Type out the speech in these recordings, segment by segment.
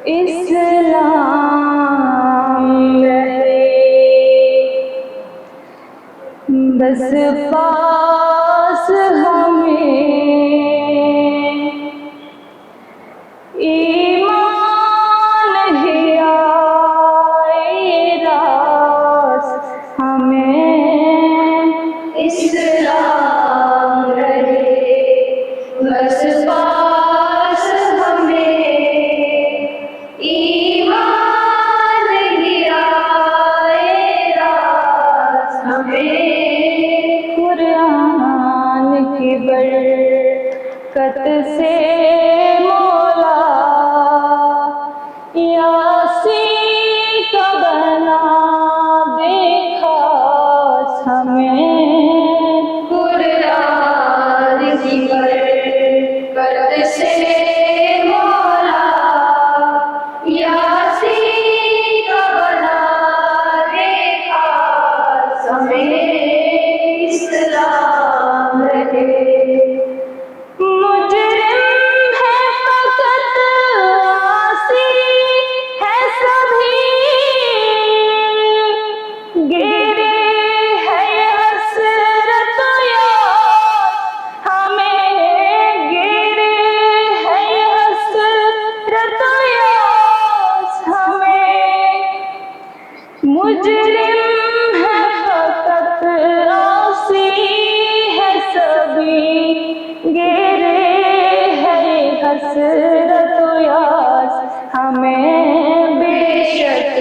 اسلام رہے، بس پاس ہمیں ایمان ہی آئے راس، ہمیں اسلام رہے، بس پاس ہمیں ایمان ہی آئے راس، ہمیں قرآن کی برکت سے مولا یاسین کا بنا دے خاص، ہمیں قرآن کی برکت سے مولا یاسین کا بنا دے خاص، ہمیں اسلام رہے۔ مجرم ہے فقط عاصی ہے سبھی، گرے ہے حسرت و یاس، ہمیں گرے ہے حسرت و یاس، ہمیں مجرم ہے فقط عاصی ہے سبھی، گرے ہے حسرت و یاس، ہمیں بے شک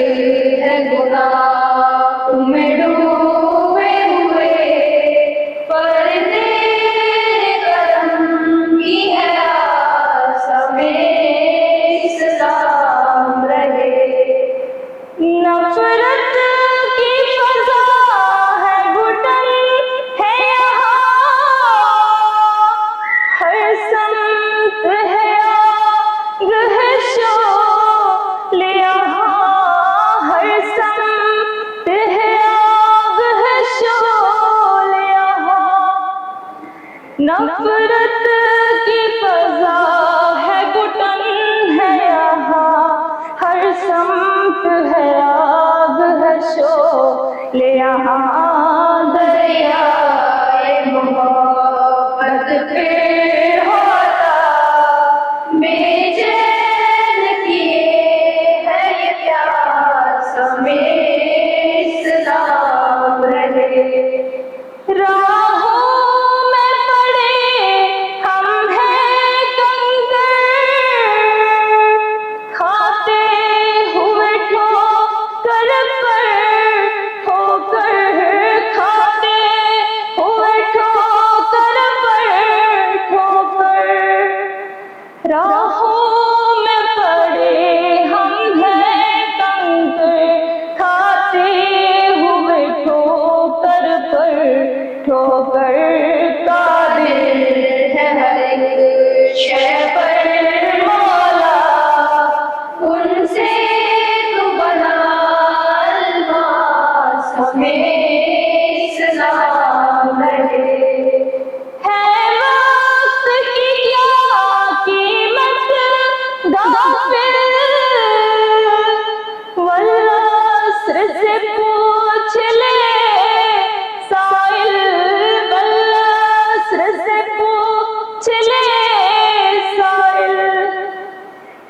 ہے گناہ میں ڈوبے ہوئے، پر تیرے کرم کی ہے آس، ہمیں اسلام رہے۔ نفرت کی فضا ہے گھٹن ہے یہاں، ہر سمت ہے آگ ہے شعلہ یہاں، ہر سمت ہے آگ ہے شعلہ یہاں، نفرت کی فضا ہے گھٹن ہے یہاں، ہر سمت ہے آگ ہے شعلہ یہاں، دریائے محبت پہ ہوتا بے چین کیے ہے یہ پیاس، ہمیں اسلام رہے۔ راہوں میں پڑے ہم ہیں کنکر، کھاتے ہوئے ٹھوکر پر ٹھوکر، کھاتے ہوئے ٹھوکر پر ٹھوکر، راہوں میں پڑے ہم ہیں کنکر، کھاتے ہوئے ٹھوکر پر ٹھوکر، قادر ہے ہر ایک شے پر مولا، ان سے تو بنا الماس، ہمیں اسلام رہے۔ ہے وقت کی کیا قیمت غافل، والعصر سے پوچھ لے سائل، والعصر سے پوچھ لے سائل،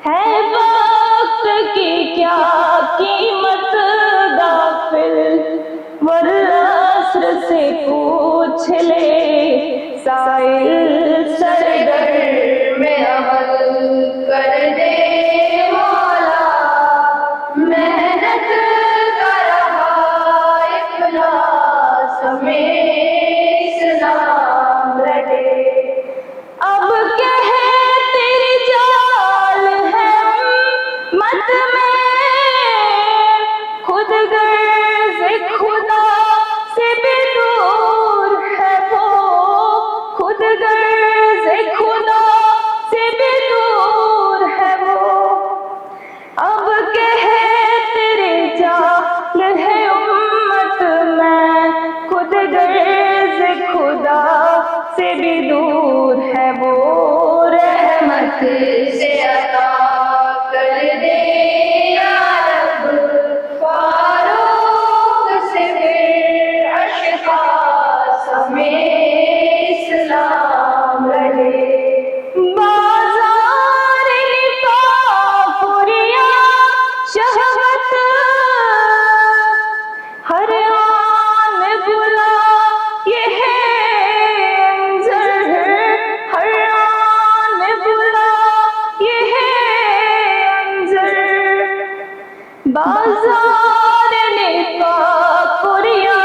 ہے وقت کی کیا قیمت غافل، والعصر سے پوچھ لے سائل، سرگر میں عمل کر دے مولا، محنت کا رہا اخلاص، ہمیں اسلام رہے۔ اب کہہ تیری جال ہے امت میں، خود غرض خدا سے بھی دور ہے وہ، خود غرض بازار نفاق و ریا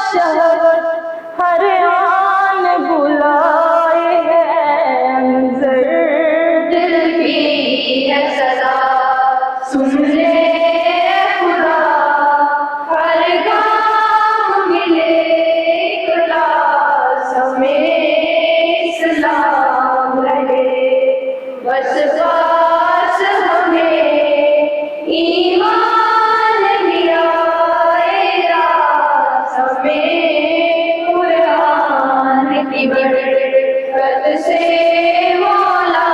شہوت ہر آن بلائے ہے انظر دل کی ہے صدا سن لے خدا ہر گام ملے اخلاص ہمیں اسلام رہے بس پاس ہمیں ایمان لیا راز ہمیں قرآن کی برکت سے مولا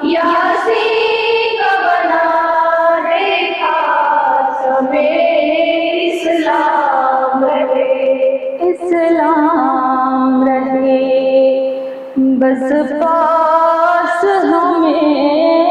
یاسین کا بنا دے خاص ہمیں اسلام رہے اسلام رہے بس پاس ہمیں